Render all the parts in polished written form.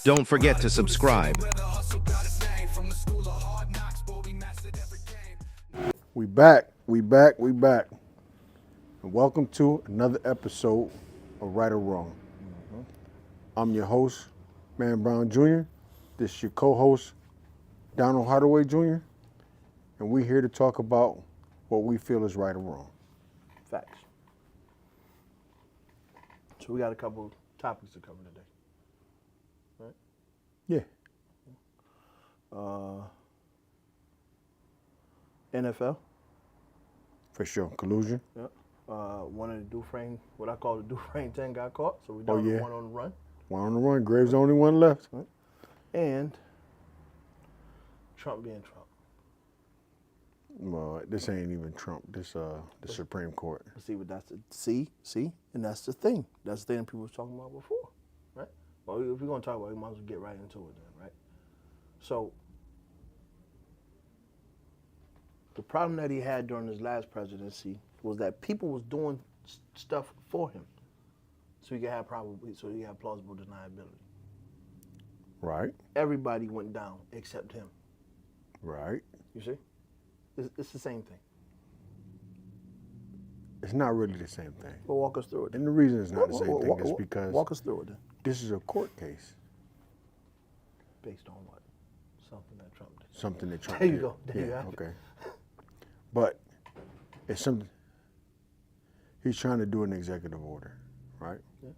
Don't forget to subscribe. We back. And welcome to another episode of Right or Wrong. I'm your host, Man Brown Jr. This is your co-host, Donald Hardaway Jr. And we're here to talk about what we feel is right or wrong. Facts. So we got a couple topics to cover today. Right? Yeah. NFL. For sure. Collusion. Yep. One of the Dufresne, what I call the Dufresne 10 got caught, so we're down to one on the run. One on the run. Graves the only one left. Right? And Trump being Trump. Well, this ain't even Trump. This the Supreme Court. See, but that's and that's the thing. That's the thing that people was talking about before, right? Well, if we're gonna talk about it, we might as well get right into it then, right? So the problem that he had during his last presidency was that people was doing stuff for him, so he could have plausible deniability. Right. Everybody went down except him. Right. You see, it's the same thing. It's not really the same thing. Well, walk us through it. And the reason it's not the same thing is because walk us through it then. this is a court case. Based on what? Something that Trump did. Something that Trump There did. you go. There you have it. Okay. But it's something he's trying to do an executive order, right? Yeah.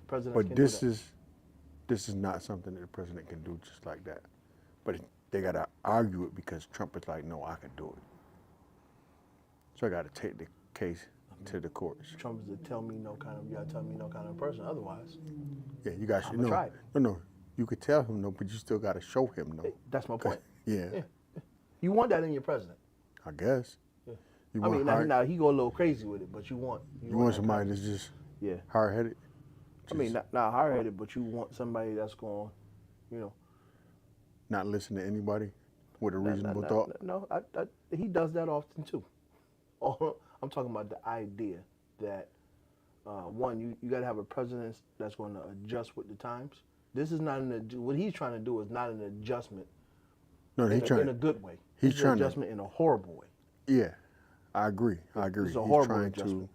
President. But this is not something that the president can do just like that. But they gotta argue it because Trump is like, no, I can do it. So I gotta take the case to the courts. Trump is you gotta tell me no kind of person. Otherwise, Yeah, you guys I'ma try it. No. You could tell him no, but you still gotta show him no. That's my point. Yeah. You want that in your president. I guess. Yeah. You I want mean, now he go a little crazy with it, but you want somebody that's just yeah. hard-headed. I mean, not hard-headed, but you want somebody that's going, Not listen to anybody with a reasonable thought. No, he does that often too. I'm talking about the idea that one, you got to have a president that's going to adjust with the times. This is not what he's trying to do is not an adjustment. No, in a good way. He's it's trying an adjustment in a horrible way. Yeah, I agree. It's a horrible adjustment.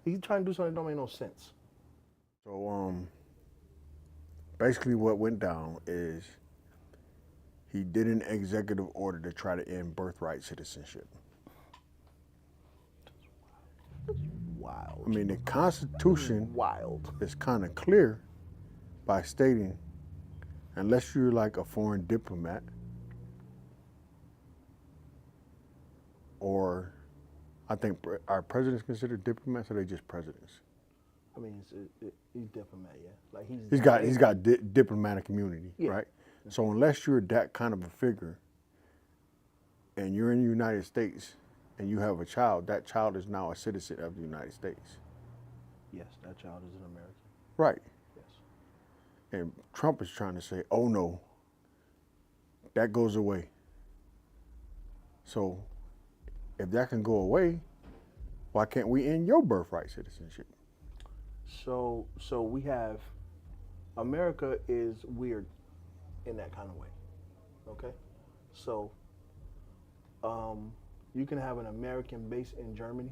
He's trying to do something that don't make no sense. So, basically what went down is he did an executive order to try to end birthright citizenship. That's wild. I mean, the Constitution is kind of clear by stating, unless you're like a foreign diplomat, or I think are presidents considered diplomats, or are they just presidents? I mean, he's diplomat, yeah. Like he's got diplomatic immunity, yeah. Right? So unless you're that kind of a figure, and you're in the United States, and you have a child, that child is now a citizen of the United States. Yes, that child is an American. Right. Yes. And Trump is trying to say, oh no, that goes away. So if that can go away, why can't we end your birthright citizenship? So we have, America is weird in that kind of way, okay? So you can have an American base in Germany,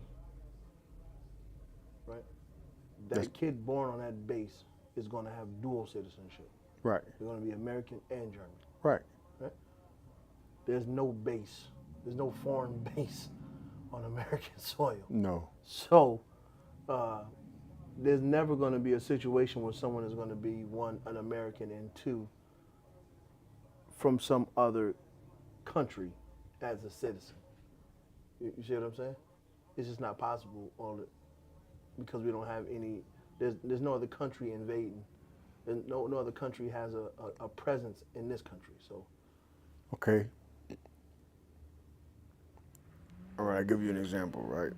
right? That kid born on that base is going to have dual citizenship. Right. They're going to be American and German. Right. There's no base. There's no foreign base on American soil. No. So there's never going to be a situation where someone is going to be, one, an American, and two, from some other country as a citizen. You see what I'm saying? It's just not possible because we don't have any, there's no other country invading. No other country has a presence in this country. So. Okay. All right, I'll give you an example, right?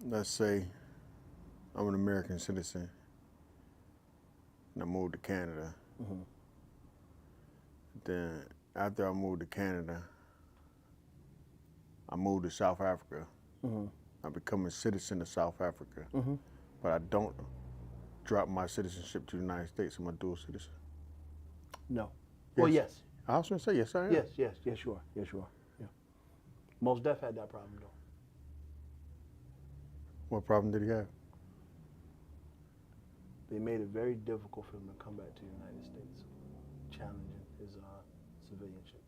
Let's say I'm an American citizen and I moved to Canada. Mm-hmm. Then after I moved to Canada, I moved to South Africa. Mm-hmm. I become a citizen of South Africa, Mm-hmm. but I don't drop my citizenship to the United States. I'm a dual citizen. No. Well, yes. I was going to say, yes, I am. Yes, you are. Yes, you are. Yeah. Most Def had that problem, though. What problem did he have? They made it very difficult for him to come back to the United States, challenging his civilianship.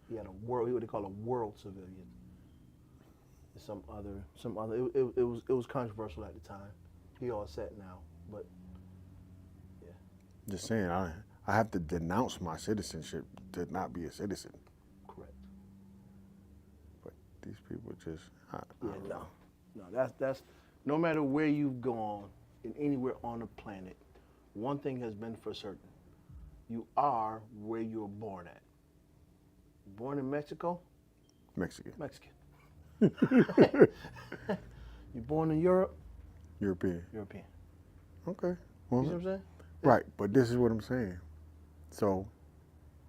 He had what they call a world civilian. Some other. It was controversial at the time. He all set now, but yeah. Just saying, I have to denounce my citizenship to not be a citizen. Correct. But these people just, I don't know. No. That's no matter where you've gone and anywhere on the planet, one thing has been for certain: you are where you were born at. Born in Mexico? Mexican. You born in Europe? European. European. Okay. You Well, see what I'm saying? right, but this is what I'm saying. So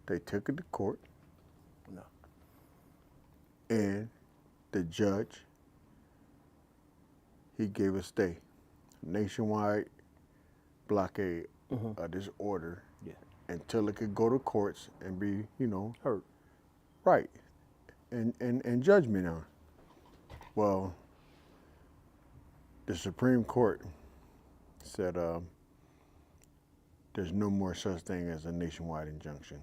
they took it to court. No. And the judge, he gave a stay, nationwide blockade of this order until it could go to courts and be, Heard. right, and judgment on. Well, the Supreme Court said there's no more such thing as a nationwide injunction.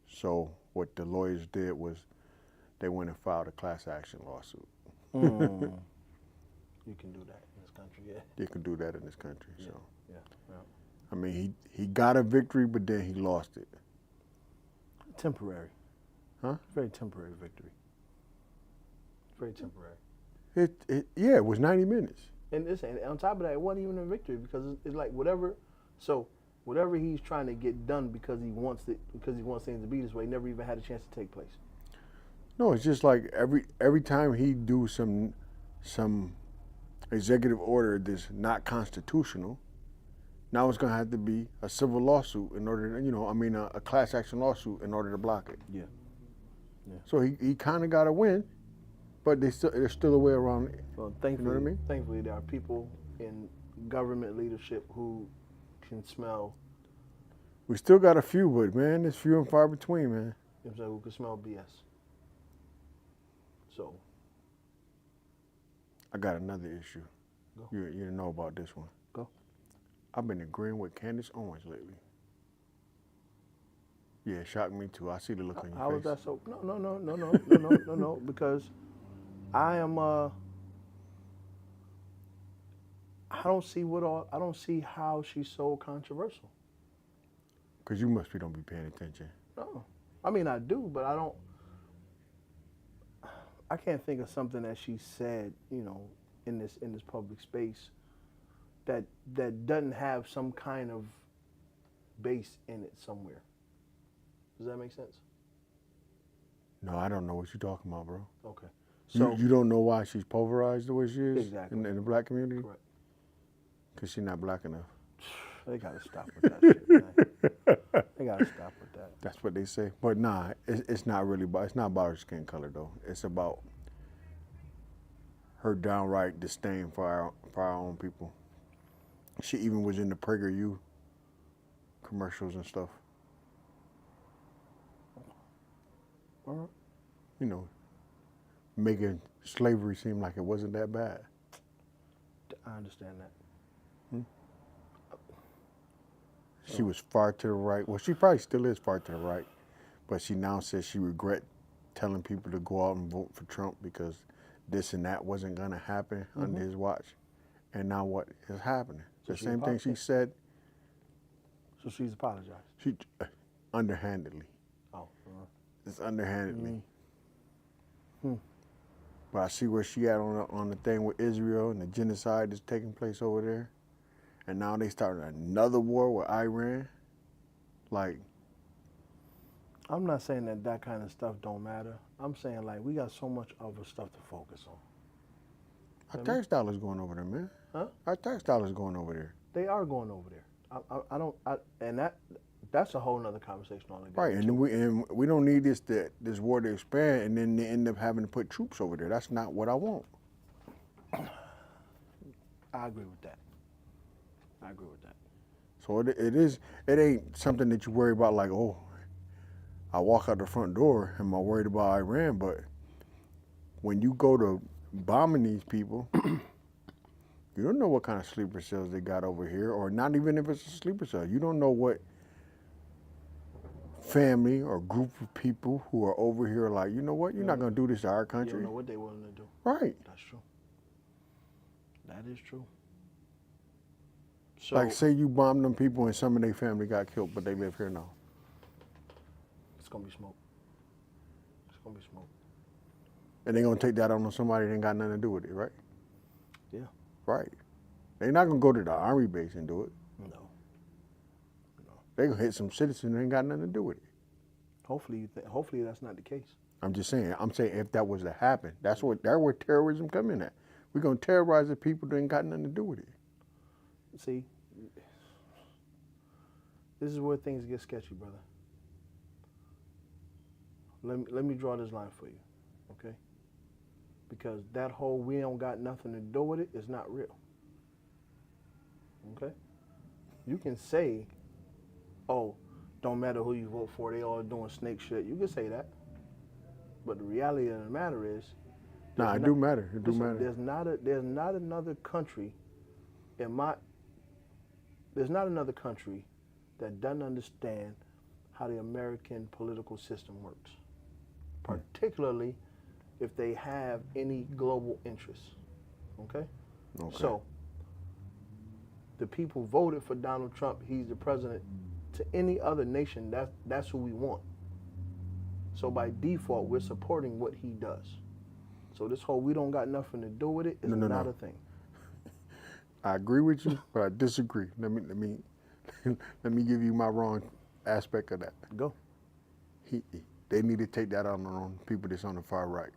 So what the lawyers did was they went and filed a class action lawsuit. You can do that in this country, yeah. You can do that in this country. So, Yeah. I mean, he got a victory, but then he lost it. Temporary. Huh? Very temporary victory. Very temporary. It was 90 minutes. And on top of that, it wasn't even a victory because it's like whatever he's trying to get done because he wants things to be this way, never even had a chance to take place. No, it's just like every time he do some executive order that's not constitutional, now it's going to have to be a civil lawsuit in order to, a class action lawsuit in order to block it. Yeah. So he kind of got to win, but there's still a way around it. Well, thankfully, you know what I mean? Thankfully, there are people in government leadership who can smell. We still got a few, but man, it's few and far between, man. You know what I'm saying? Who can smell BS. So. I got another issue. Go. You know about this one. Go. I've been agreeing with Candace Owens lately. Yeah, it shocked me too. I see the look on your How face. is that so? No, because I am. I don't see how she's so controversial. Because you must don't be paying attention. No, I mean I do, but I can't think of something that she said, in this public space that doesn't have some kind of base in it somewhere. Does that make sense? No, I don't know what you're talking about, bro. Okay. So you don't know why she's pulverized the way she is Exactly. in the black community? Correct. Because she's not black enough. They gotta stop with that shit, man. They gotta stop with that. That's what they say. But nah, it's not really about, it's not about her skin color though. It's about her downright disdain for our own people. She even was in the PragerU commercials and stuff. All right. Making slavery seem like it wasn't that bad. I understand that. She was far to the right. Well, she probably still is far to the right, but she now says she regret telling people to go out and vote for Trump because this and that wasn't going to happen under his watch. And now what is happening? So The same thing she said. So she's apologized. She underhandedly. Oh. It's underhandedly. But I see where she at on the thing with Israel and the genocide that's taking place over there. And now they started another war with Iran. Like, I'm not saying that kind of stuff don't matter. I'm saying like we got so much other stuff to focus on. our tax dollars going over there, man. Huh? Our tax dollars going over there. They are going over there. That's a whole nother conversation altogether. Right, and we don't need this war to expand, and then they end up having to put troops over there. That's not what I want. I agree with that. So it ain't something that you worry about like, oh, I walk out the front door, am I worried about Iran? But when you go to bombing these people, you don't know what kind of sleeper cells they got over here, or not even if it's a sleeper cell. You don't know what family or group of people who are over here like, you know what, you're not going to do this to our country. You don't know what they're willing to do. Right. That's true. That is true. So, Like, say you bomb them people and some of their family got killed, but they live here now. it's going to be smoke. And they're going to take that on somebody that ain't got nothing to do with it, right? Yeah. Right. They're not going to go to the army base and do it. No. They're going to hit some citizens that ain't got nothing to do with it. Hopefully that's not the case. I'm just saying, if that was to happen, that's where terrorism come in at. We're going to terrorize the people that ain't got nothing to do with it. See, this is where things get sketchy, brother. Let me draw this line for you, okay? Because that whole we don't got nothing to do with it is not real. Okay? You can say, oh, don't matter who you vote for, they all doing snake shit. You can say that. But the reality of the matter is, Nah, it do matter. It do matter. There's not another country there's not another country that doesn't understand how the American political system works, particularly if they have any global interests. Okay? So, the people voted for Donald Trump. He's the president. To any other nation, that's who we want. So by default, we're supporting what he does. So this whole we don't got nothing to do with it is not a thing. I agree with you, but I disagree. Let me give you my wrong aspect of that. Go. They need to take that out on people that's on the far right.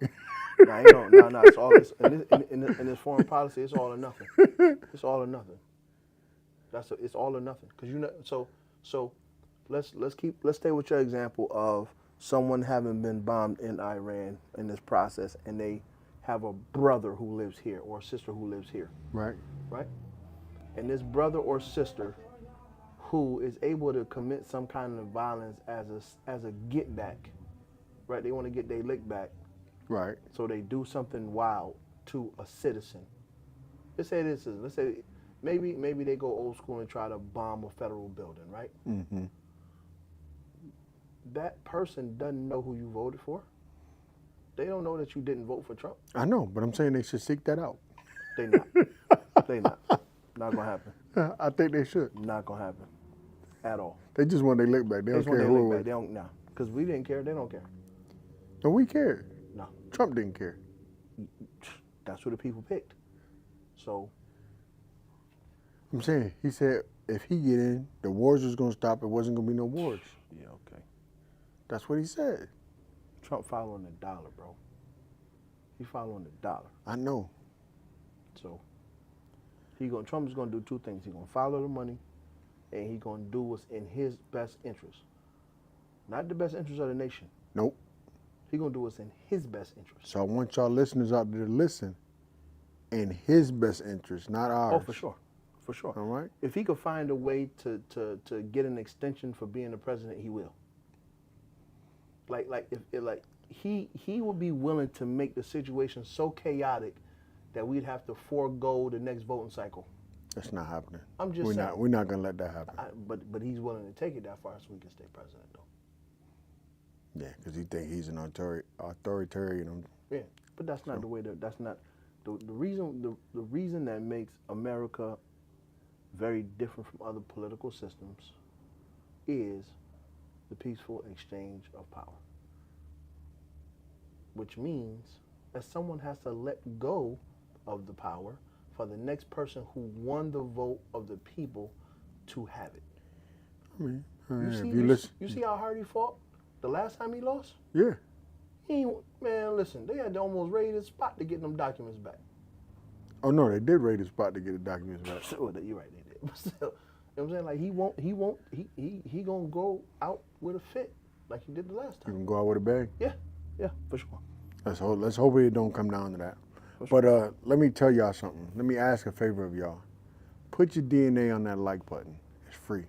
No. It's all in this foreign policy. It's all or nothing. It's all or nothing. It's all or nothing. Because so let's stay with your example of someone having been bombed in Iran in this process, and they have a brother who lives here or a sister who lives here. Right. Right? And this brother or sister who is able to commit some kind of violence as a get back, right? They want to get their lick back. Right. So they do something wild to a citizen. Let's say maybe they go old school and try to bomb a federal building, right? Mm-hmm. That person doesn't know who you voted for. They don't know that you didn't vote for Trump. I know, but I'm saying they should seek that out. They not. They not. Not gonna happen. I think they should. Not gonna happen. At all. They just want their lick back. They don't care who it was. They don't. Nah. Because we didn't care. They don't care. No, we cared. No. Trump didn't care. That's who the people picked. So. I'm saying, he said if he get in, the wars was gonna stop. It wasn't gonna be no wars. Yeah. Okay. That's what he said. Trump following the dollar, bro. He following the dollar. I know. So Trump is gonna do two things. He's gonna follow the money, and he's gonna do what's in his best interest. Not the best interest of the nation. Nope. He's gonna do what's in his best interest. So I want y'all listeners out there to listen. In his best interest, not ours. Oh, for sure. For sure. All right. If he could find a way to get an extension for being the president, he will. He would be willing to make the situation so chaotic that we'd have to forego the next voting cycle. That's not happening. I'm just saying. We're not gonna let that happen. But he's willing to take it that far so we can stay president, though. Yeah, because he think he's an authoritarian. Yeah, but that's not the way. That's not the reason. The reason that makes America very different from other political systems is the peaceful exchange of power, which means that someone has to let go of the power for the next person who won the vote of the people to have it. I mean, you see how hard he fought the last time he lost? Yeah. Listen, they had to almost raid his spot to get them documents back. Oh no, they did raid his spot to get the documents back. You're right, they did. But still, know what I'm saying? Like he gonna go out with a fit like he did the last You time. can go out with a bang. Yeah, for sure. Let's hope it don't come down to that. For But let me tell y'all something. Let me ask a favor of y'all. Put your DNA on that like button. It's free.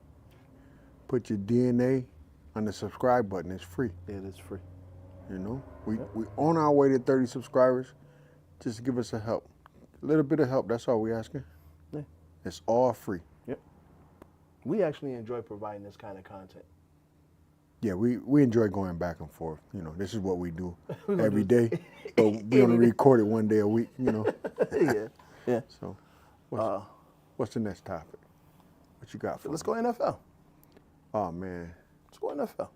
Put your DNA on the subscribe button. It's free. Yeah, that's free. You know, we on our way to 30 subscribers. Just give us a help, a little bit of help. That's all we asking. Yeah. It's all free. Yep. We actually enjoy providing this kind of content. Yeah, we enjoy going back and forth. You know, this is what we do every day, but we only record it one day a week. You know. Yeah. So, what's the next topic? What you got for Let's me? go NFL. Oh man, Let's go NFL.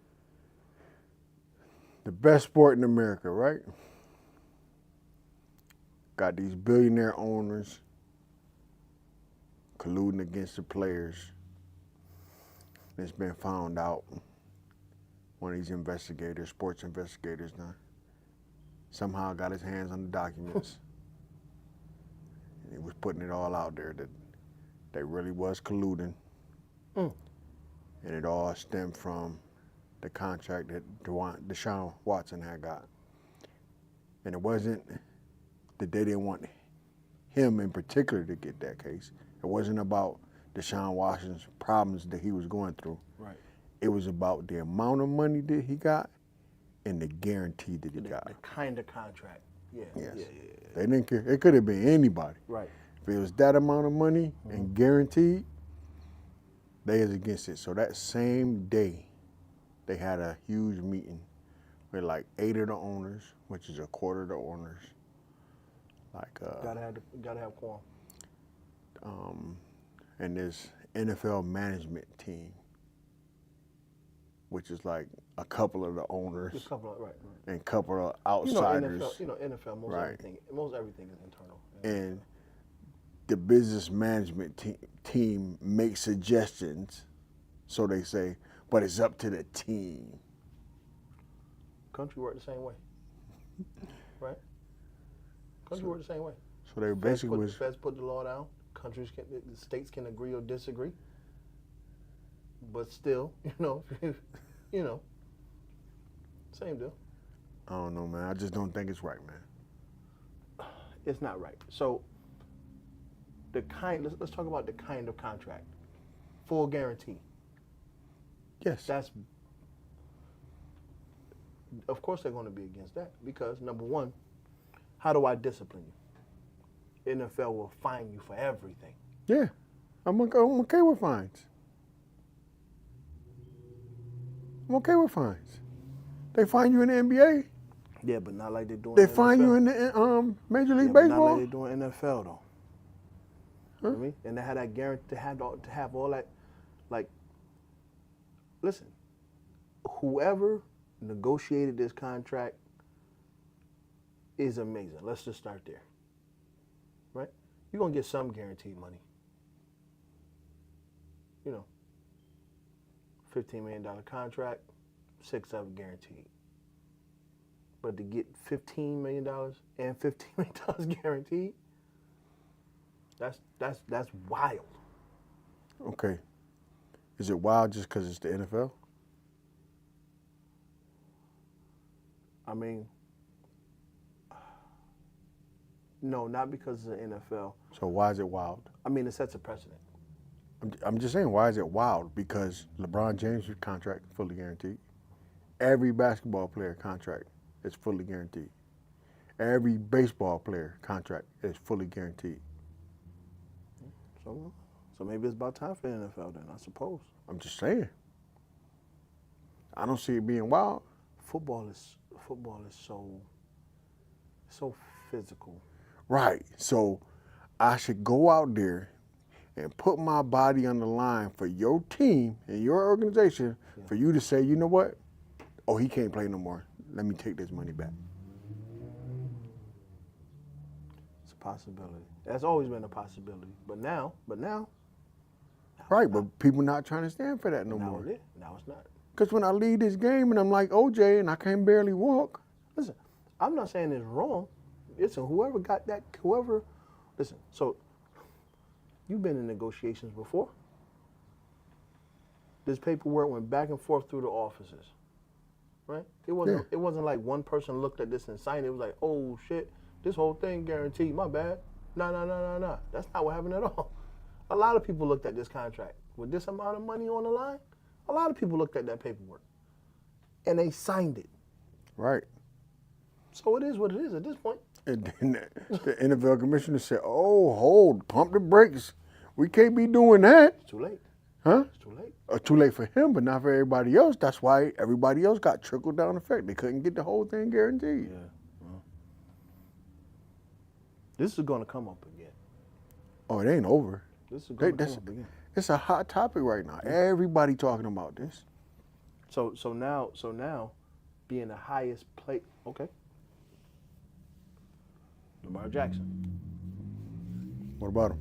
the best sport in America, right? Got these billionaire owners colluding against the players. It's been found out. One of these investigators, sports investigators, now somehow got his hands on the documents. And he was putting it all out there that they really was colluding. And it all stemmed from the contract that Deshaun Watson had got. And it wasn't that they didn't want him in particular to get that case. It wasn't about Deshaun Watson's problems that he was going through. Right. It was about the amount of money that he got and the guarantee that he got. The kind of contract. Yeah. Yes. Yeah. They didn't care. It could have been anybody. Right. If it was that amount of money and guaranteed, they is against it. So that same day, they had a huge meeting with like 8 of the owners, which is a quarter of the owners. Like Gotta have quorum. And this NFL management team, which is like a couple of the owners Just a couple of, right. and a couple of outsiders. NFL, most everything is internal. And the business management team makes suggestions, so they say, but it's up to the team. Country work the same way. Right? Country work the same way. So they basically Feds put the law down. The states can agree or disagree. But still, same deal. I don't know, man. I just don't think it's right, man. It's not right. So let's talk about the kind of contract. Full guarantee. Yes. Of course they're going to be against that because number one, how do I discipline you? NFL will fine you for everything. Yeah. I'm okay with fines. I'm okay with fines. They fine you in the NBA. Yeah, but not like they're doing. They fine you in the Major League But Baseball. not like they're doing NFL though. You know what I mean? And they had that guarantee to have all that. Like, listen, whoever negotiated this contract is amazing. Let's just start there. Right? You're gonna get some guaranteed money. $15 million contract, 6 of it guaranteed. But to get $15 million and $15 million guaranteed, that's wild. Okay. Is it wild just because it's the NFL? I mean, no, not because of the NFL. So why is it wild? I mean, it sets a precedent. I'm just saying, why is it wild? Because LeBron James' contract is fully guaranteed. Every basketball player contract is fully guaranteed. Every baseball player contract is fully guaranteed. So maybe it's about time for the NFL then, I suppose. I'm just saying. I don't see it being wild. Football is so physical. Right. So I should go out there and put my body on the line for your team and your organization for you to say, you know what? Oh, he can't play no more. Let me take this money back. It's a possibility. That's always been a possibility. But now. Right, but people not trying to stand for that no more. Now it's not. Because when I leave this game and I'm like OJ and I can barely walk. Listen, I'm not saying it's wrong. Listen, listen, so you've been in negotiations before. This paperwork went back and forth through the offices, right? It wasn't like one person looked at this and signed it. It was like, oh shit, this whole thing guaranteed. My bad. No. That's not what happened at all. A lot of people looked at this contract with this amount of money on the line. A lot of people looked at that paperwork, and they signed it. Right. So it is what it is at this point. And then the NFL commissioner said, "Oh, hold, pump the brakes. We can't be doing that." It's too late. Huh? It's too late. Too late for him, but not for everybody else. That's why everybody else got trickle down effect. They couldn't get the whole thing guaranteed. Yeah. Well, this is going to come up again. Oh, it ain't over. This is going to come up again. It's a hot topic right now. Everybody talking about this. So now, being the highest play. Okay. Lamar Jackson. What about him?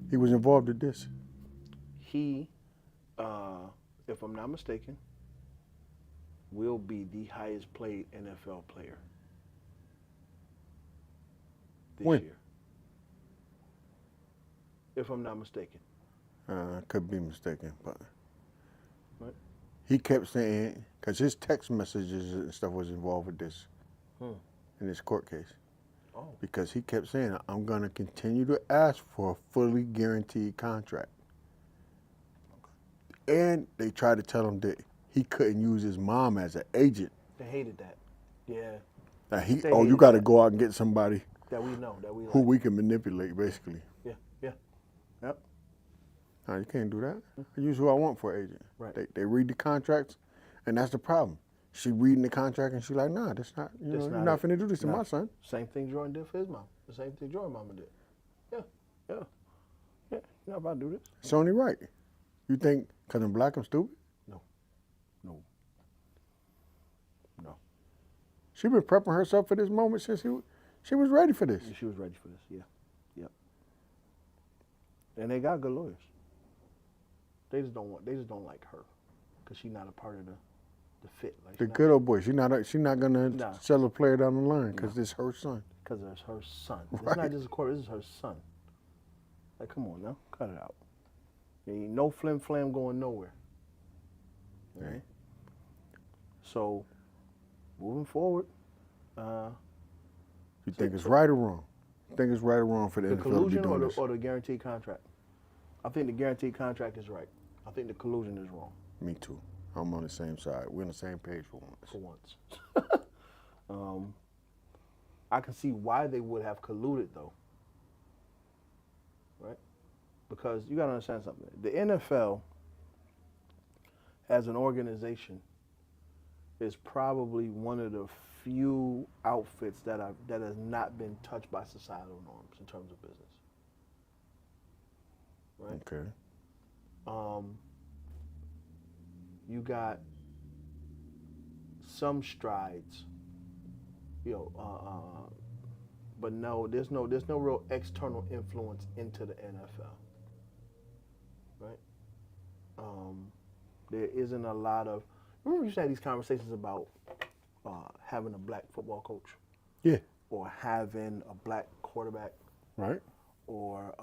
He was involved in this. He, if I'm not mistaken, will be the highest paid NFL player this When? year. If I'm not mistaken. I could be mistaken, but Right. he kept saying, because his text messages and stuff was involved with this in this court case. Oh. Because he kept saying, I'm going to continue to ask for a fully guaranteed contract. And they tried to tell him that he couldn't use his mom as an agent. They hated that. Yeah. That They you hated got to that. go out and get somebody That we know. That we like. who we can manipulate, basically. Yeah. Yep. No, you can't do that. I use who I want for an agent. Right. They read the contracts, and that's the problem. She reading the contract, and she like, nah, that's not, That's you're not not it. finna do this to No. my son. Same thing Jordan did for his mom. The same thing Jordan mama did. Yeah. You're not about to do this. It's only right. You think because I'm black, I'm stupid? No. She been prepping herself for this moment since she was ready for this. She was ready for this. Yeah. Yep. And they got good lawyers. They just don't like her because she's not a part of the fit. Like The good old boy. She not gonna Nah. sell a player down the line because it's her son. Because it's her son. It's Right. not just a court. This is her son. Like, come on now, cut it out. There ain't no flim flam going nowhere. Right. So, moving forward, You think it's right or wrong? You think it's right or wrong for the the NFL to be collusion doing or this? the guaranteed contract? I think the guaranteed contract is right. I think the collusion is wrong Me too. I'm on the same side. We're on the same page for once. for once. I can see why they would have colluded though, right? Because you got to understand something. The NFL, as an organization, is probably one of the few outfits that has not been touched by societal norms in terms of business. Right? Okay. You got some strides, but no, there's no real external influence into the NFL, right? There isn't a lot of. Remember, you used to have these conversations about having a black football coach, Yeah. or having a black quarterback, Right. or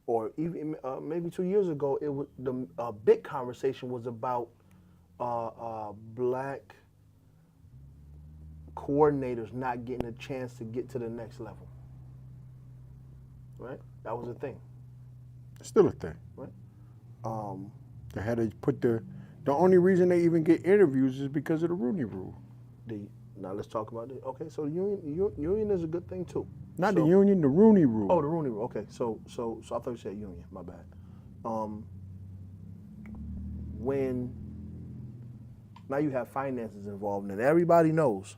or even maybe 2 years ago, it was the big conversation was about black coordinators not getting a chance to get to the next level. Right, that was a thing. It's still a thing. Right. They had to put the only reason they even get interviews is because of the Rooney Rule. Now let's talk about it. Okay, so the union is a good thing too. Not the union, the Rooney Rule. Oh, the Rooney Rule. Okay, so I thought you said union. My bad. When now you have finances involved, and everybody knows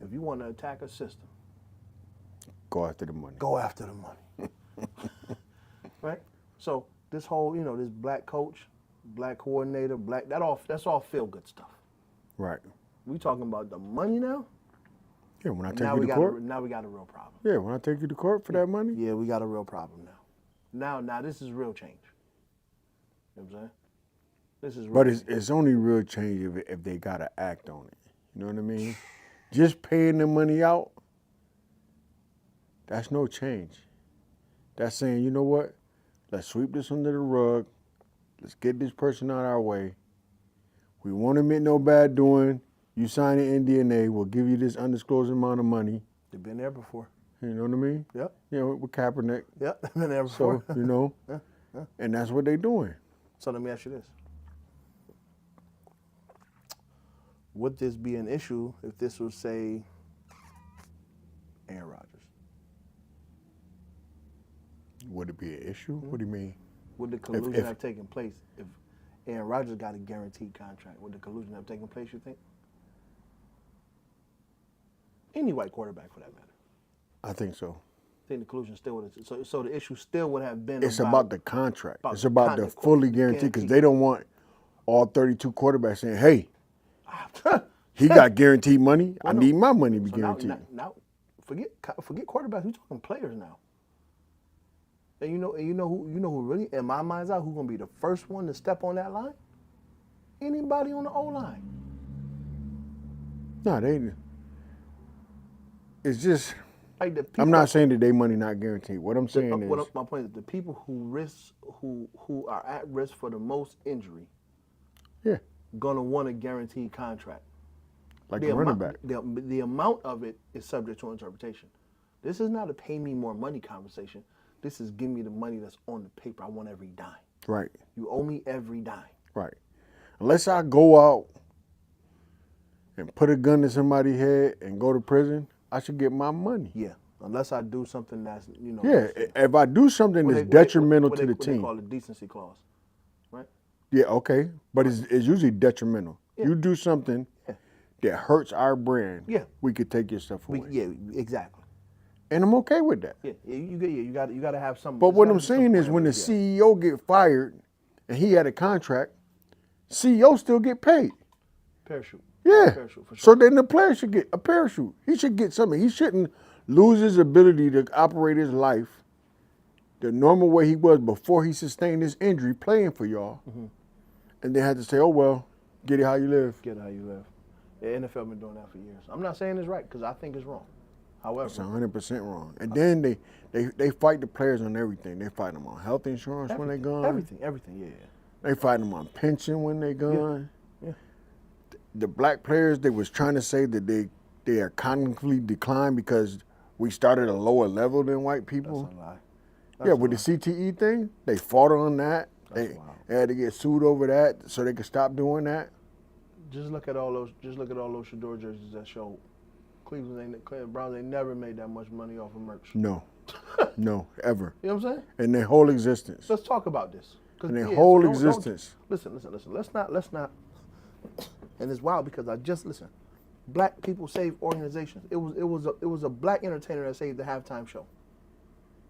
if you want to attack a system, Go after the money. go after the money. Right. So this whole, this black coach, black coordinator, that's all feel good stuff. Right. We talking about the money now. Yeah, when I take Now you we to got court. now we got a real problem. Yeah, when I take you to court for that money. Yeah, we got a real problem now. Now this is real change. You know what I'm saying? This is real But change. it's only real change if they got to act on it. You know what I mean? Just paying the money out, that's no change. That's saying, you know what? Let's sweep this under the rug. Let's get this person out our way. We won't admit no bad doing. You sign an NDA, we'll give you this undisclosed amount of money. They've been there before. You know what I mean? Yep. You know, with Kaepernick. Yep, they've been there before. So, you know, and that's what they doing. So let me ask you this. Would this be an issue if this was, say, Aaron Rodgers? Would it be an issue? What do you mean? Would the collusion have taken place if Aaron Rodgers got a guaranteed contract? Would the collusion have taken place, you think? Any white quarterback, for that matter. I think so. I think the collusion still would have. So the issue still would have been. It's about the contract. It's about the contract, fully guaranteed because they don't want all 32 quarterbacks saying, "Hey, he got guaranteed money. I need my money to be guaranteed." Now, forget quarterbacks. We're talking players now. And you know who really, in my mind's eye, who's gonna be the first one to step on that line? Anybody on the O line. No, they. It's just. Like the people, I'm not saying that their money not guaranteed. What I'm saying is, my point is the people who are at risk for the most injury, yeah, gonna want a guaranteed contract. like a running back. The amount of it is subject to interpretation. This is not a pay me more money conversation. This is give me the money that's on the paper. I want every dime. Right. You owe me every dime. Right. Unless I go out and put a gun to somebody's head and go to prison, I should get my money. Yeah. Unless I do something that's, Yeah. If I do something that's detrimental to the what team. they call a decency clause, right? Yeah, okay. But it's usually detrimental. Yeah. You do something that hurts our brand, we could take your stuff away. Yeah, exactly. And I'm okay with that. Yeah, you got to have some. But what I'm saying is when the CEO get fired and he had a contract, CEO still get paid. Parachute. Yeah. Parachute for sure. So then the player should get a parachute. He should get something. He shouldn't lose his ability to operate his life the normal way he was before he sustained his injury playing for y'all. Mm-hmm. And they had to say, oh, well, get it how you live. Get it how you live. The NFL been doing that for years. I'm not saying it's right because I think it's wrong. However, it's 100% wrong. And then they fight the players on everything. They fight them on health insurance when they gone. Everything, yeah. They fight them on pension when they gone. Yeah. The black players, they was trying to say that they are cognitively declined because we started at a lower level than white people. That's a lie. Yeah, with the CTE thing, they fought on that. They had to get sued over that so they could stop doing that. Just look at all those Shador jerseys that show Cleveland Browns ain't never made that much money off of merch. No. No, ever. You know what I'm saying? In their whole existence. Let's talk about this. In their whole existence. Listen. Let's not. And it's wild because listen. Black people save organizations. It was a black entertainer that saved the halftime show.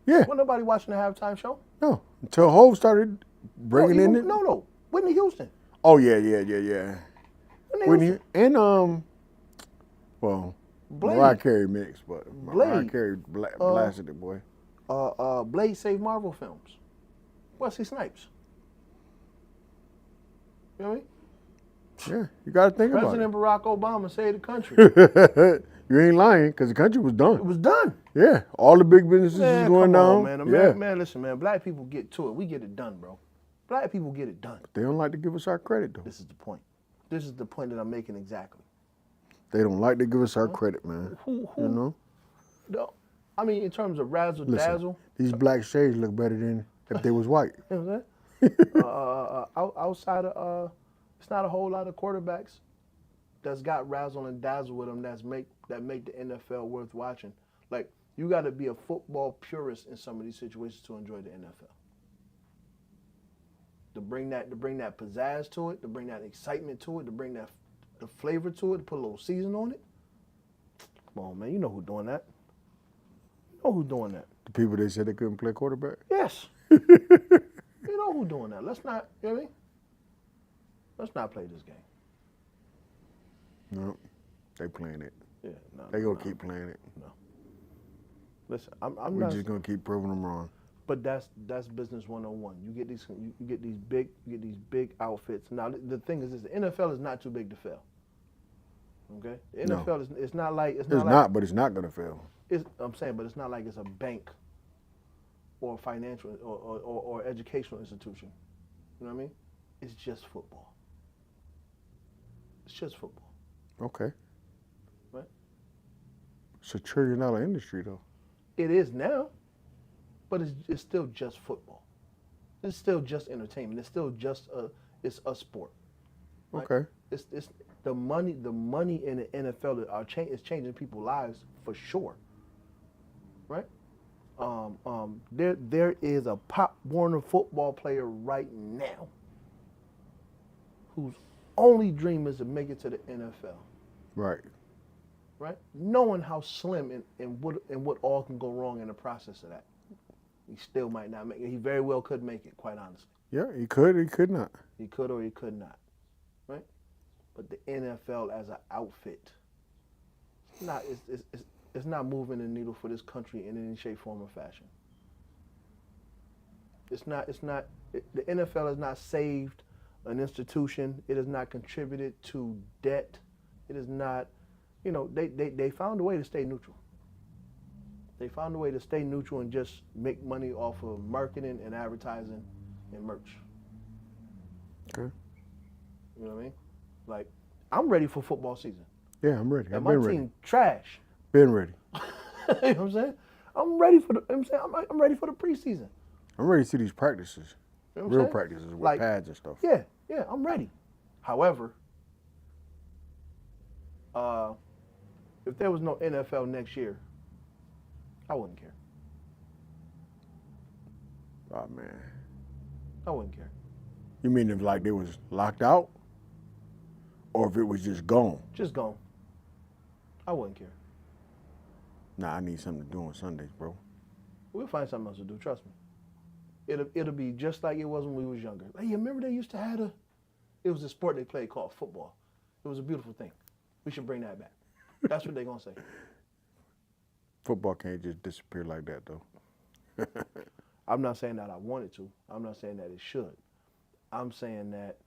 Yeah. Wasn't nobody watching the halftime show? No. Until Hov started bringing in it. No. Whitney Houston. Oh yeah. Whitney and well, Blade. Mariah Carey mixed, but Mariah Blade. Carey blasted it, boy. Blade saved Marvel films. Wesley Snipes. You know what I mean? Yeah, you got to think President about Barack Obama saved the country. it. You ain't lying, because the country was done. It was done. Yeah, all the big businesses was going down. Man, listen, man. Black people get to it. We get it done, bro. Black people get it done. But they don't like to give us our credit, though. This is the point. This is the point that I'm making exactly. They don't like to give us our credit, man. Who? You know? No, I mean, in terms of razzle dazzle. These black shades look better than if they was white. You know what I'm saying? Outside of, it's not a whole lot of quarterbacks that's got razzle and dazzle with them that make the NFL worth watching. Like, you got to be a football purist in some of these situations to enjoy the NFL. To bring that pizzazz to it, to bring that excitement to it, to bring that the flavor to it, to put a little season on it. Come on, man. You know who's doing that. The people they said they couldn't play quarterback? Yes. You know who's doing that. Let's not, you know what I mean? Let's not play this game. No, they playing it. Yeah, no. They gonna keep playing it. No. Listen, We're just gonna keep proving them wrong. But that's business 101. You get these big outfits. Now the thing is this: the NFL is not too big to fail. Okay, the NFL it's not like but it's not gonna fail. I'm saying, but it's not like it's a bank or financial or educational institution. You know what I mean? It's just football. It's just football. Okay. Right? It's a $1 trillion industry, though. It is now, but it's still just football. It's still just entertainment. It's still just it's a sport. Right? Okay. It's the money in the NFL is changing people's lives for sure. Right? There is a Pop Warner football player right now whose only dream is to make it to the NFL. Right. Right? Knowing how slim and what all can go wrong in the process of that. He still might not make it. He very well could make it, quite honestly. Yeah, he could. He could not. He could or he could not. Right? But the NFL as an outfit, it's not moving the needle for this country in any shape, form, or fashion. The NFL has not saved an institution. It has not contributed to debt. It is not, they found a way to stay neutral. They found a way to stay neutral and just make money off of marketing and advertising and merch. Okay. You know what I mean? Like, I'm ready for football season. Yeah, I'm ready. And I've my been team ready. trash. Been ready. You know what I'm saying? I'm ready for I'm ready for the preseason. I'm ready to see these practices. You know what I'm Real saying? practices with Like, pads and stuff. Yeah, I'm ready. However, if there was no NFL next year, I wouldn't care. Oh, man. I wouldn't care. You mean if, like, they was locked out? Or if it was just gone? Just gone. I wouldn't care. Nah, I need something to do on Sundays, bro. We'll find something else to do, trust me. It'll be just like it was when we was younger. Hey, you remember they used to have it was a sport they played called football. It was a beautiful thing. We should bring that back. That's what they're going to say. Football can't just disappear like that, though. I'm not saying that I want it to. I'm not saying that it should. I'm saying that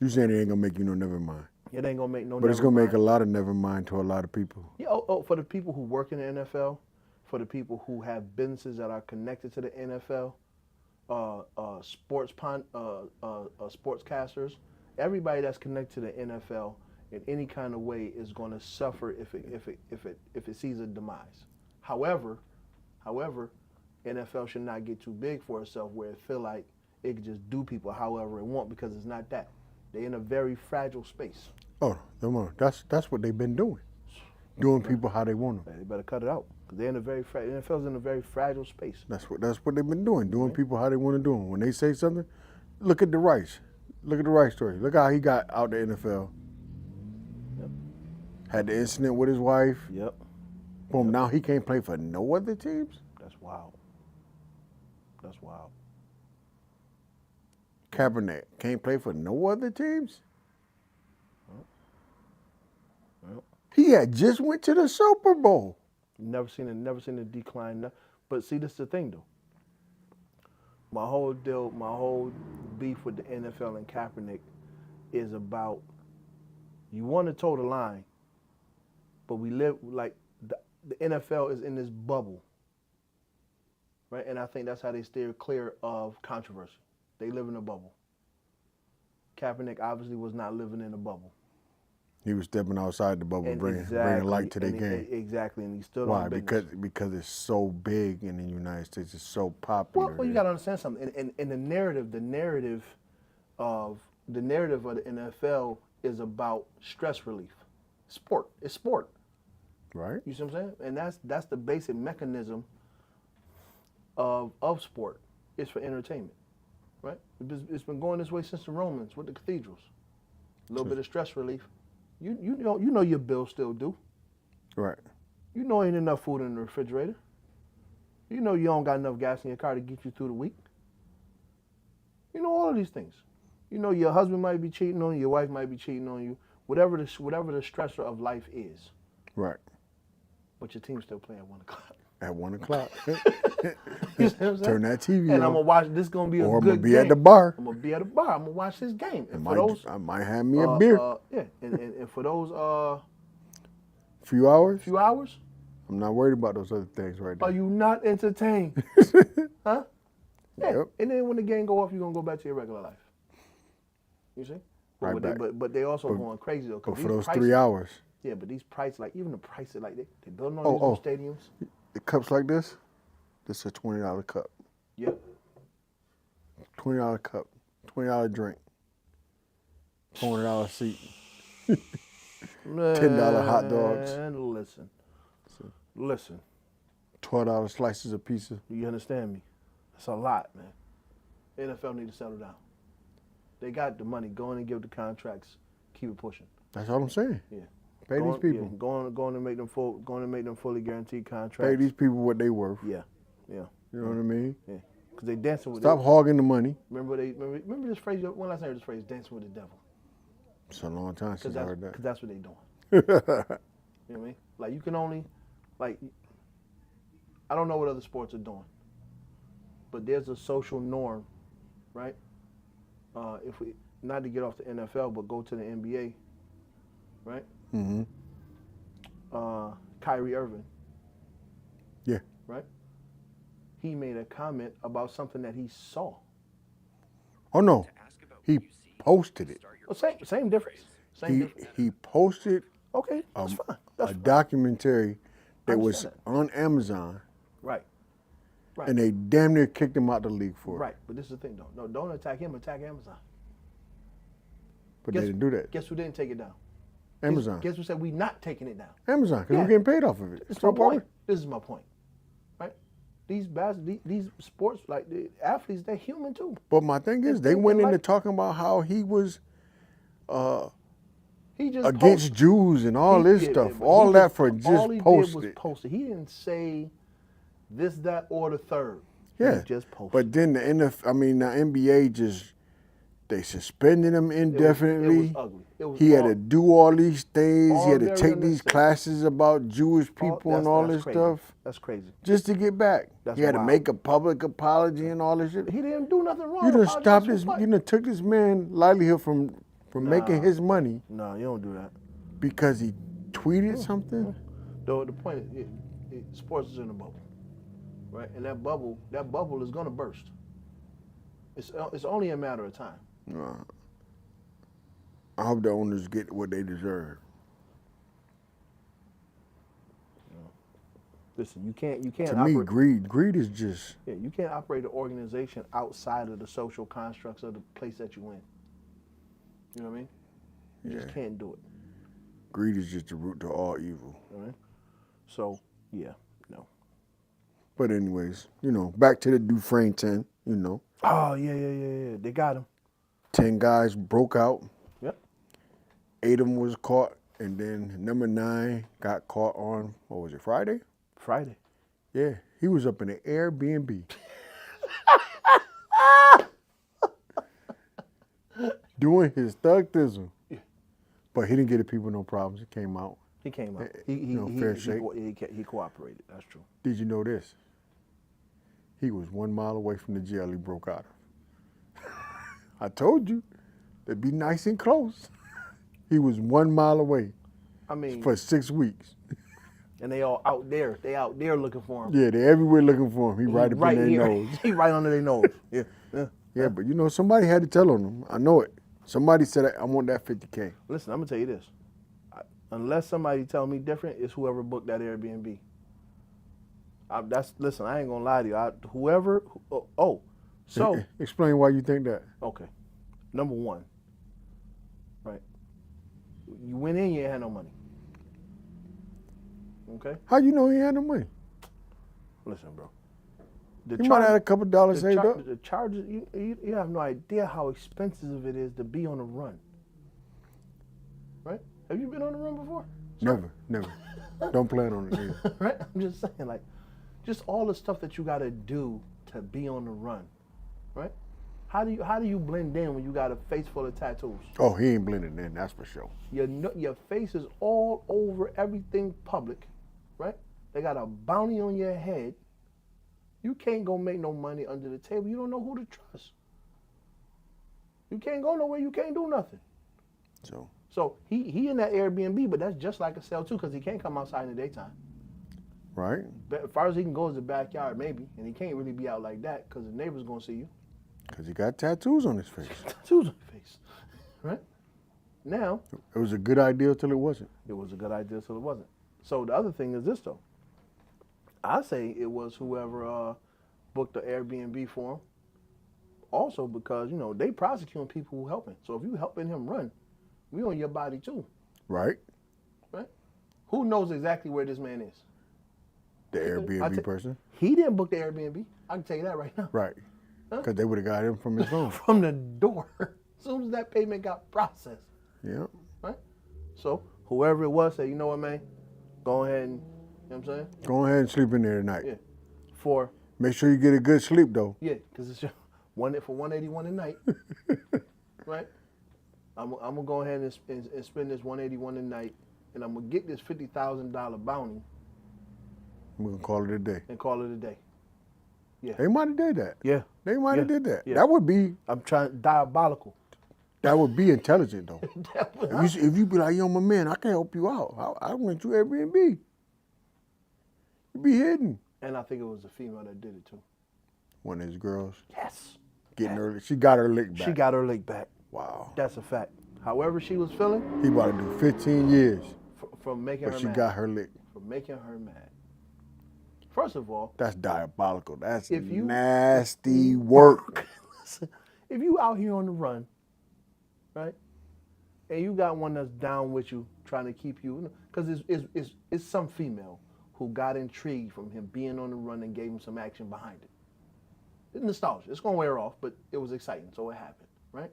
You saying it ain't gonna make you no never mind. it ain't going to make no But it's never gonna make a mind. lot of never mind to a lot of people. Yeah, for the people who work in the NFL, for the people who have businesses that are connected to the NFL, sportscasters, everybody that's connected to the NFL in any kind of way is going to suffer if it sees a demise. However, NFL should not get too big for itself where it feel like it can just do people however it want, because it's not that. They're in a very fragile space. Oh, come on. That's what they've been doing. Doing people how they want them. They better cut it out, because they're in a very NFL's in a very fragile space. That's what they've been doing. Doing people how they want to do them. When they say something, look at the Rice. Look at the Rice story. Look how he got out the NFL. Yep. Had the incident with his wife. Yep. Boom. Now he can't play for no other teams. That's wild. That's wild. Kaepernick can't play for no other teams. Well, He had just went to the Super Bowl. never seen a decline. But see, this is the thing though. My whole beef with the NFL and Kaepernick is about, you want to toe the line, but we live like the NFL is in this bubble, right? And I think that's how they steer clear of controversy. They live in a bubble. Kaepernick obviously was not living in a bubble. He was stepping outside the bubble, And bringing light to their game. Exactly, and he stood Why? on business. Because it's so big in the United States. It's so popular. Well, you got to understand something. And the narrative of the NFL is about stress relief. Sport. It's sport. Right? You see what I'm saying? And that's the basic mechanism of sport. It's for entertainment, right? It's been going this way since the Romans with the cathedrals. A little bit of stress relief. You know your bills still due. Right. You know ain't enough food in the refrigerator. You know you don't got enough gas in your car to get you through the week. You know all of these things. You know your husband might be cheating on you, your wife might be cheating on you, whatever the stressor of life is. Right. But your team's still playing at 1 o'clock. At 1 o'clock. You see what I'm saying? Turn that TV on. And I'm gonna watch. This gonna be a Or I'm good gonna be game. at the bar. I'm gonna be at the bar. I'm gonna watch this game. And for those, I might have me a beer. yeah, and for those few hours. few hours, I I'm not worried about those other things right Are there. you not entertained? Huh? Yeah. Yep. And then when the game go off, you're gonna go back to your regular life. You see? Right back. But they also going crazy though. But Cause for these those prices, 3 hours, yeah, but these prices, like even the prices, like they building all these new stadiums. the cups like this is a $20 cup. Yep. $20 cup, $20 drink, $400 seat, $10 hot dogs. And listen. $12 slices of pizza. You understand me? That's a lot, man. NFL need to settle down. They got the money. Go in and give the contracts. Keep it pushing. That's all I'm saying. Yeah. Pay these people. Yeah, going to make them fully guaranteed contracts. Pay these people what they worth. Yeah. You know what I mean? Yeah. Because they dancing with. Stop hogging the money. Remember this phrase? When last time I heard this phrase? Dancing with the devil. It's a long time since I heard that. Because that's what they doing. You know what I mean? Like you can only, like, I don't know what other sports are doing, but there's a social norm, right? If we not to get off the NFL, but go to the NBA, right? Mm-hmm. Kyrie Irving. Yeah. Right. He made a comment about something that he saw. Oh no, he posted it. Oh, same difference. He posted Okay, that's fine. a documentary that was understand on Amazon, Right. and they damn near kicked him out the league for it. Right. But this is the thing, though. No, don't attack him. Attack Amazon. But they didn't do that. Guess who didn't take it down? Amazon. Guess who said we not taking it down? Amazon, because Yeah. we're getting paid off of it. This is So my probably. point. This is my point. Right? These sports, like the athletes, they're human too. But my thing is, they went into talking about how he was He just against Jews and all this stuff. but All he that for all just he posted. did was post it. He didn't say this, that, or the third. Yeah. He just posted. But then the NBA just, they suspended him indefinitely. It was ugly. It was He had to do all these things. He all had to very take these unnecessary. classes about Jewish people and all this crazy. stuff That's crazy. just to get back. That's He had to wild. make a public apology and all this shit. He didn't do nothing wrong. You done Apologize stopped for this. what? You done took this man livelihood from making his money No, you don't do that. because he tweeted something. The point is, sports is in a bubble, right? And that bubble is gonna burst. It's only a matter of time. I hope the owners get what they deserve. Listen, you can't To me, operate. greed is just. Yeah, you can't operate an organization outside of the social constructs of the place that you in. You know what I mean? You just can't do it. Greed is just the root to all evil. All right? So, yeah, no. But anyways, back to the Dufresne 10, Oh, yeah. They got him. 10 guys broke out. Yep. 8 of them was caught. And then number 9 got caught on, what was it, Friday? Friday. Yeah, he was up in an Airbnb. Doing his thug thizzle. Yeah. But he didn't get the people no problems. He came out. He came out. Fair shake. He cooperated. That's true. Did you know this? He was 1 mile away from the jail he broke out of. I told you, they'd be nice and close. He was 1 mile away I mean, for 6 weeks. and they all out there. They out there looking for him. Yeah, they're everywhere looking for him. He right up in their here. nose. He right under their nose. Yeah. Yeah, but somebody had to tell on him. I know it. Somebody said, I want that 50K. Listen, I'm gonna tell you this. Unless somebody tell me different, it's whoever booked that Airbnb. Listen, I ain't gonna lie to you. So Explain why you think that. okay. Number one, right? You went in, you ain't had no money. Okay. How you know he had no money? Listen, bro. He might have had a couple dollars saved up. The charges, you have no idea how expensive it is to be on the run. Right? Have you been on the run before? Never. Don't plan on it either. Right? I'm just saying, like, just all the stuff that you got to do to be on the run. Right? How do you blend in when you got a face full of tattoos? Oh, he ain't blending in, that's for sure. Your face is all over everything public. Right? They got a bounty on your head. You can't go make no money under the table. You don't know who to trust. You can't go nowhere. You can't do nothing. So he in that Airbnb, but that's just like a cell too, because he can't come outside in the daytime. Right. As far as he can go is the backyard, maybe, and he can't really be out like that because the neighbor's gonna see you. Because he got tattoos on his face. Tattoos on his face, right? Now, It was a good idea till it wasn't. it was a good idea till it wasn't. So the other thing is this, though. I say it was whoever booked the Airbnb for him. Also because, you know, they prosecuting people who helping. So if you helping him run, we on your body too, Right. right? Who knows exactly where this man is? The Airbnb person. He didn't book the Airbnb. I can tell you that right now. Right. Because they would have got him from his phone. From the door. As soon as that payment got processed. Yeah. Right? So whoever it was said, you know what, man? Go ahead and, you know what I'm saying? Go ahead and sleep in there tonight. Yeah. For, Make sure you get a good sleep, though. yeah, because it's just for $181 a night. Right? I'm going to go ahead and spend this $181 a night, and I'm going to get this $50,000 bounty We're going to call it a day. and call it a day. Yeah. They might have did that. Yeah. They might have Yeah. did that. Yeah. That would be Diabolical. intelligent, though. If you be like, yo, my man, I can help you out. I went to Airbnb. You be hidden. And I think it was the female that did it too. One of his girls Yes. she got her lick back. She got her lick back. Wow. That's a fact. However she was feeling He about to do 15 years, from making but her she mad. got her lick. From making her mad. First of all, That's diabolical. That's If you- nasty work. listen, if you out here on the run, right, and you got one that's down with you trying to keep you, because it's some female who got intrigued from him being on the run and gave him some action behind it. It's nostalgia. It's going to wear off, but it was exciting, so it happened, right?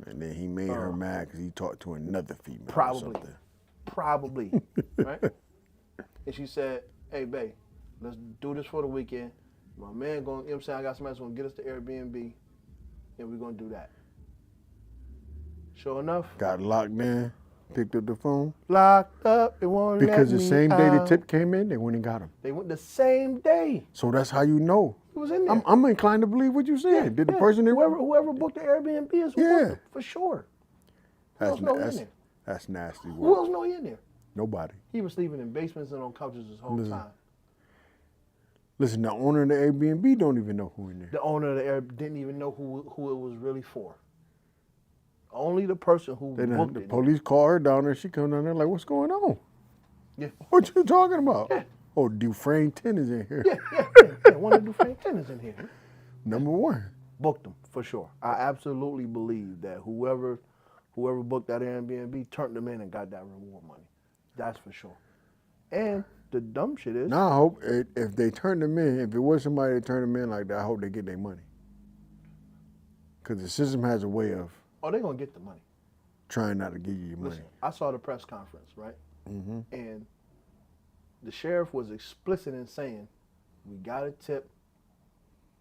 And then he made her mad because he talked to another female or Probably. something. Probably, right? And she said, hey, babe, let's do this for the weekend. My man going, you know what I'm saying, I got somebody that's going to get us to Airbnb, and we're going to do that. Sure enough, Got locked in, picked up the phone. locked up, it won't Because let the me same day the out. tip came in, they went and got him. They went the same day. So that's how you know. He was in there. I'm inclined to believe what you said. Did the Yeah. person that whoever booked the Airbnb is who Yeah. booked it, for sure. that's, else know he in that's, there? that's nasty Who work. else know he in there? Nobody. He was sleeping in basements and on couches this whole Listen. time. Listen, the owner of the Airbnb don't even know who in there. The owner of the Airbnb didn't even know who it was really for. Only the person who They done, booked the it. police call her down there. She come down there like, what's going on? Yeah. What you talking about? Yeah. Oh, Dufresne 10 is in here. Yeah. One of the Frank tenants in here. Number one. Booked them for sure. I absolutely believe that whoever booked that Airbnb turned them in and got that reward money. That's for sure. And the dumb shit is, Now I hope if they turn them in, if it was somebody that turned them in like that, I hope they get their money. Because the system has a way of oh, they're gonna get the money. trying not to give you your money. Listen, I saw the press conference, right? Mm-hmm. And the sheriff was explicit in saying, we got a tip,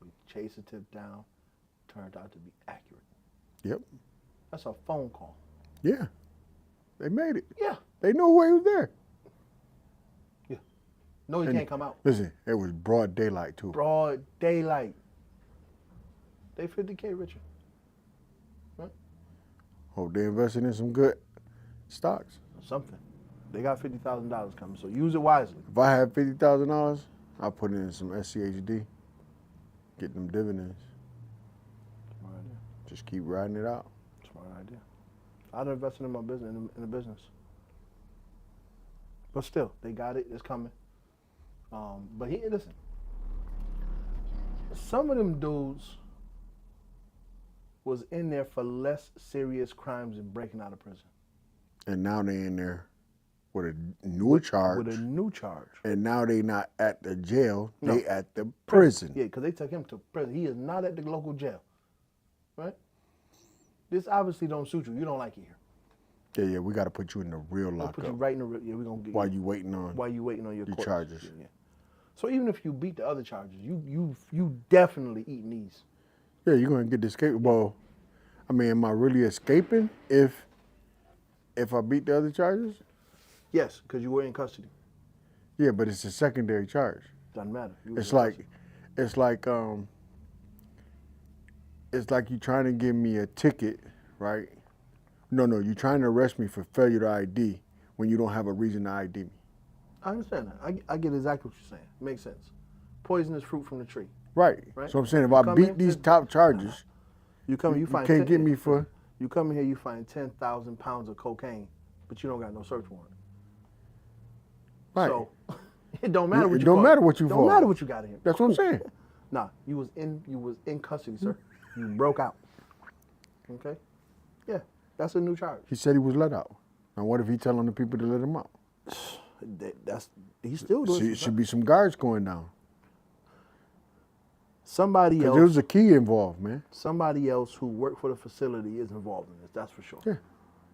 we chased the tip down, turned out to be accurate. Yep. That's a phone call. Yeah. They made it. Yeah. They knew why he was there. No, he And can't come out. Listen, it was broad daylight too. Broad daylight. They 50K richer. Hope they invested in some good stocks. Something. They got $50,000 coming, so use it wisely. If I had $50,000, I'd put it in some SCHD. Get them dividends. Smart idea. Just keep riding it out. Smart idea. I'd invested in my business, in the business. But still, they got it. It's coming. But listen. Some of them dudes was in there for less serious crimes than breaking out of prison. And now they in there with a new charge. With a new charge. And now they not at the jail, No. they at the prison. Yeah, because they took him to prison. He is not at the local jail. Right? This obviously don't suit you. You don't like it here. Yeah, we got to put you in the real We'll put you lockup right in the yeah. We're gonna get while you waiting on. while you waiting on your court charges. Yeah. So even if you beat the other charges, you definitely eating these. Yeah, you're gonna get the escape. Well, I mean, am I really escaping if I beat the other charges? Yes, because you were in custody. Yeah, but it's a secondary charge. Doesn't matter. You was It's in like, custody. it's like you trying to give me a ticket, right? No, you're trying to arrest me for failure to ID when you don't have a reason to ID me. I understand that. I get exactly what you're saying. Makes sense. Poisonous fruit from the tree. Right. Right. So I'm saying if You I come beat in, these top charges, you come, you you find can't get me for. You come in here, you find 10,000 pounds of cocaine, but you don't got no search warrant. Right. So it don't matter what It you don't caught. matter what you Don't for. matter what you got in here. That's what I'm saying. Nah, you was in custody, sir. You broke out. Okay? Yeah, that's a new charge. He said he was let out. Now what if he telling the people to let him out? He's still doing See, it should be some guards going down. Somebody Because else. there was a key involved, man. Somebody else who worked for the facility is involved in this. That's for sure. Yeah.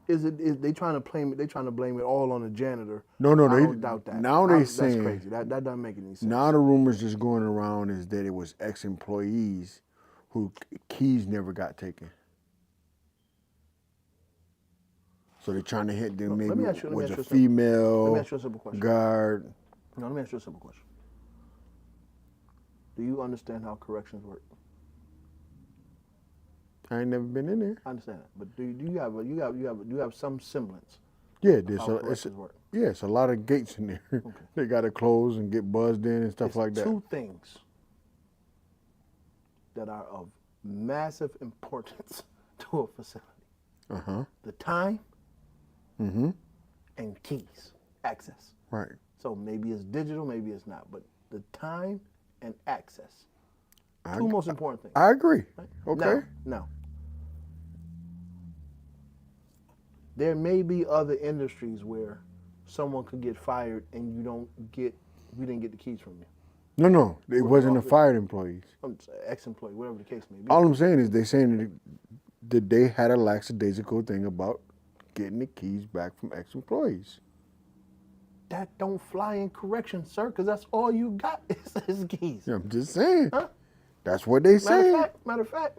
Is they trying to blame it? They trying to blame it all on the janitor? No, I they don't doubt that. now they saying that's crazy. That doesn't make any sense. now the rumors just going around is that it was ex-employees who keys never got taken. So they're trying to hit them Let maybe me ask you- let me was ask a you a simple- let me female ask you a simple question. guard. No, let me ask you a simple question. Do you understand how corrections work? I ain't never been in there. I understand that, but do you have some semblance Yeah, of there's how a, corrections work? yeah, it's a lot of gates in there. They got to close and get buzzed in and stuff It's like that. two things that are of massive importance to a facility. Uh-huh. The time Mm-hmm. and keys, access. Right. So maybe it's digital, maybe it's not, but the time and access. I- Two most important things. I agree. right? Okay. Now, there may be other industries where someone could get fired and we didn't get the keys from you. No, it wasn't the fired employees. Ex-employee, whatever the case may be. All I'm saying is they saying that they had a lackadaisical thing about getting the keys back from ex-employees. That don't fly in correction, sir, because that's all you got is keys. Yeah, I'm just saying. Huh? That's what they say. Matter of fact,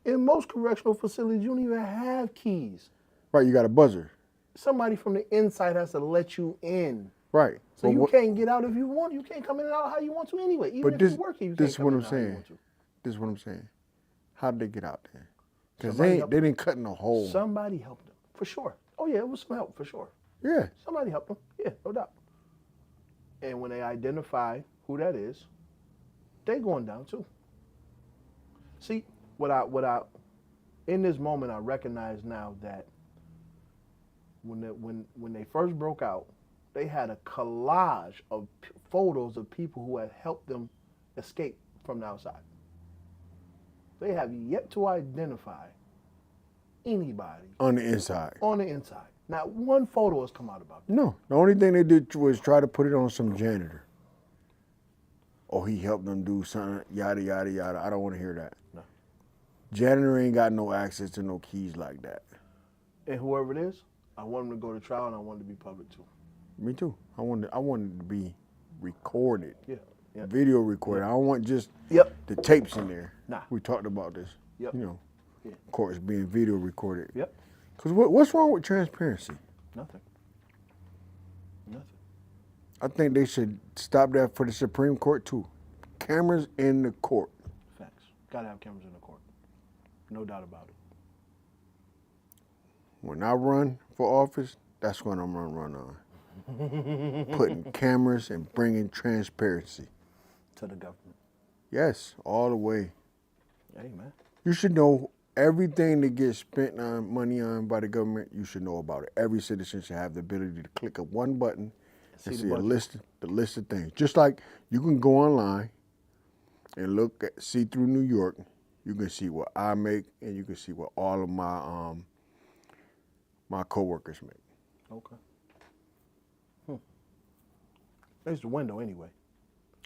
in most correctional facilities, you don't even have keys. Right, you got a buzzer. Somebody from the inside has to let you in. Right. So But you what- can't get out if you want. You can't come in and out how you want to anyway. Even But if this, you work here, you this can't is come what in I'm and out how you saying. want to. This is what I'm saying. How did they get out there? Because Somebody they helped didn't cut in a hole. Somebody helped them, for sure. Oh yeah, it was some help, for sure. Yeah. Somebody helped them, yeah, no doubt. And when they identify who that is, they going down too. See, in this moment, I recognize now that when they first broke out, they had a collage of photos of people who had helped them escape from the outside. They have yet to identify anybody On the inside. on the inside. Not one photo has come out about that. No. The only thing they did was try to put it on some janitor. Oh, he helped them do something, yada, yada, yada. I don't want to hear that. No. Janitor ain't got no access to no keys like that. And whoever it is, I want them to go to trial and I want it to be public too. Me too. I want it to be recorded. Yeah. Yep. Video recorded. I don't want just Yep. the tapes in there. Nah. We talked about this. Yep. You know, Yeah. courts being video recorded. Yep. Because what's wrong with transparency? Nothing. I think they should stop that for the Supreme Court too. Cameras in the court. Facts. Gotta have cameras in the court. No doubt about it. When I run for office, that's when I'm gonna run on. Putting cameras and bringing transparency. To the government. Yes, all the way. Hey, man. You should know everything that gets spent on money on by the government. You should know about it. Every citizen should have the ability to click a one button and See see the a budget. list of things. Just like you can go online and see through New York. You can see what I make, and you can see what all of my coworkers make. Okay. There's the window anyway.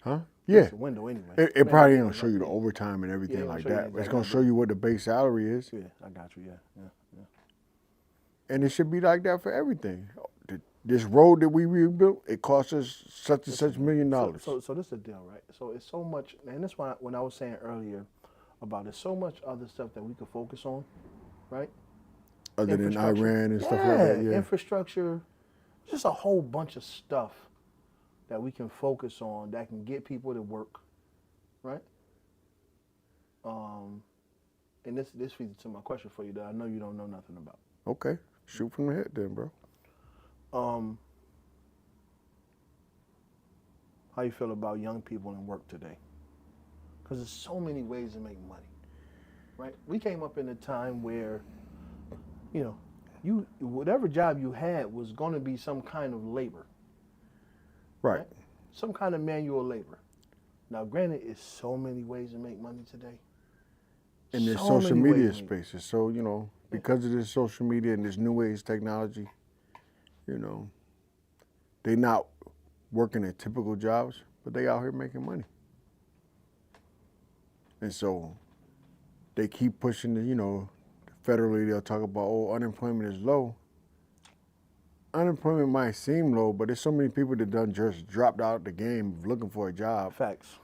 Huh? There's Yeah. the window anyway. It Man, probably yeah, ain't gonna show you the yeah. overtime and everything Yeah, like it'll show you that. It's exactly gonna show you what the base salary is, Yeah, I got you. Yeah. and it should be like that for everything. This road that we rebuilt, it cost us such and such $1 million. So this is the deal, right? So it's so much, and that's why when I was saying earlier about there's so much other stuff that we could focus on, right? Other than Infrastructure. Iran and stuff like that, yeah. Infrastructure, just a whole bunch of stuff that we can focus on that can get people to work, right? And this feeds into my question for you that I know you don't know nothing about. Okay, shoot from the hip then, bro. how you feel about young people in work today. Because there's so many ways to make money, right? We came up in a time where, whatever job you had was going to be some kind of labor. Right. Some kind of manual labor. Now, granted, it's so many ways to make money today. In this So social many media ways to make spaces. So, because of this social media and this new age technology, they not working at typical jobs, but they out here making money. And so they keep pushing federally they'll talk about, unemployment is low. Unemployment might seem low, but there's so many people that done just dropped out of the game of looking for a job. Facts.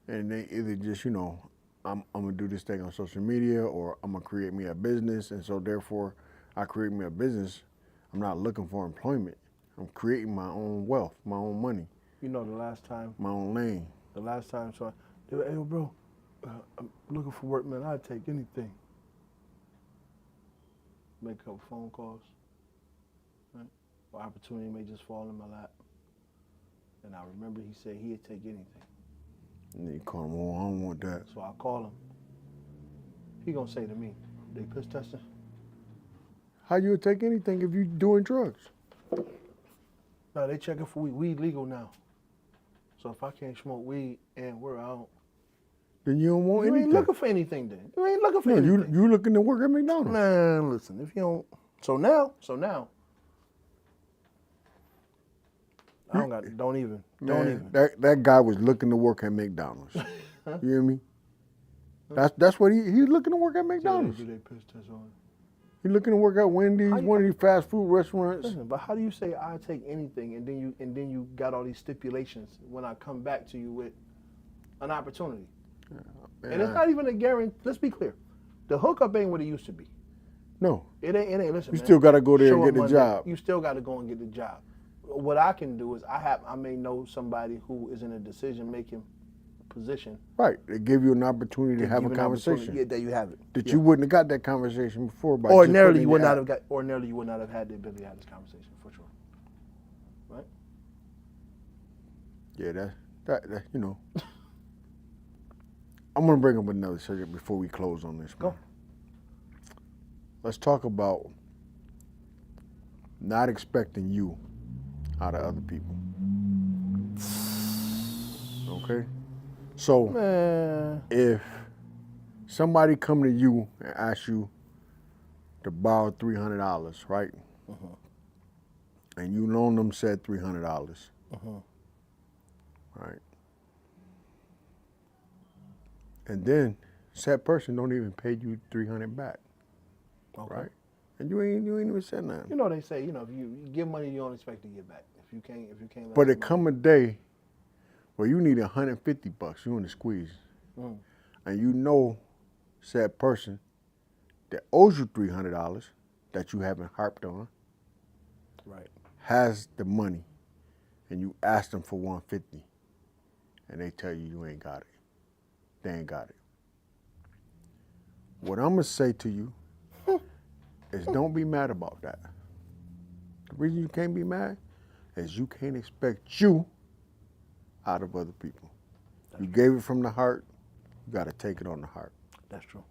And they either just, I'm gonna do this thing on social media, or I'm gonna create me a business, and so therefore I create me a business. I'm not looking for employment. I'm creating my own wealth, my own money. The last time. My own lane. The last time, so they were, hey, bro, I'm looking for work, man. I'd take anything. Make a couple phone calls. Right? Or opportunity may just fall in my lap. And I remember he said he'd take anything. And then you call him, I don't want that. So I call him. He gonna say to me, they piss testing? How you would take anything if you doing drugs? No, they checking for weed. Weed legal now. So if I can't smoke weed and we're out, then you don't want you anything. ain't looking for anything then. You ain't looking for No, anything. you looking to work at McDonald's. Man, listen, if you don't, so now, I don't even. That guy was looking to work at McDonald's. You hear me? That's what he's looking to work at McDonald's. Do they piss test on? He's looking to work at Wendy's, one of these fast food restaurants. Listen, but how do you say I take anything and then you got all these stipulations when I come back to you with an opportunity? And it's not even a guarantee. Let's be clear, the hookup ain't what it used to be. No, it ain't. Listen, you man, still got to go there and show get the Monday. job. You still got to go and get the job. What I can do is I may know somebody who is in a decision making position. Right, they give you an opportunity to have a conversation. Yeah, there you have it. That you wouldn't have got that conversation before. By Ordinarily, you would not have had the ability to have this conversation for sure. Right? Yeah, that I'm gonna bring up another subject before we close on this. Go. Let's talk about not expecting you out of other people. Okay? So, if somebody come to you and ask you to borrow $300, right? And you loan them said $300, right? And then said person don't even pay you $300 back, right? And you ain't even said nothing. They say, if you give money, you don't expect to get back. If you can't. But it come a day where you need $150, you in the squeeze, and said person that owes you $300 that you haven't harped on, right, has the money, and you ask them for $150, and they tell you ain't got it. They ain't got it. What I'm gonna say to you is don't be mad about that. The reason you can't be mad is you can't expect you out of other people. You gave it from the heart, you gotta take it on the heart. That's true.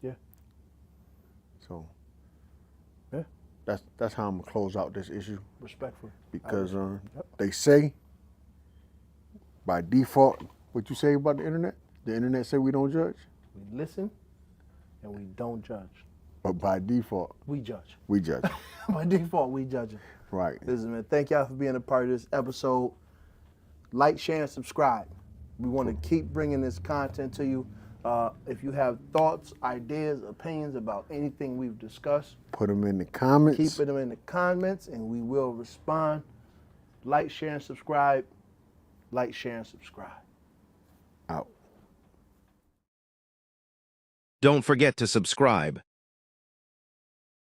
Yeah. So yeah, that's how I'm gonna close out this issue. Respectfully. Because they say by default, what you say about the internet? The internet say we don't judge? We listen and we don't judge. But by default, we judge. We judge. By default, we judging. Right. Listen, man, thank y'all for being a part of this episode. Like, share, and subscribe. We want to keep bringing this content to you. If you have thoughts, ideas, opinions about anything we've discussed, put them in the comments. Keep them in the comments, and we will respond. Like, share, and subscribe. Like, share, and subscribe. Out. Don't forget to subscribe.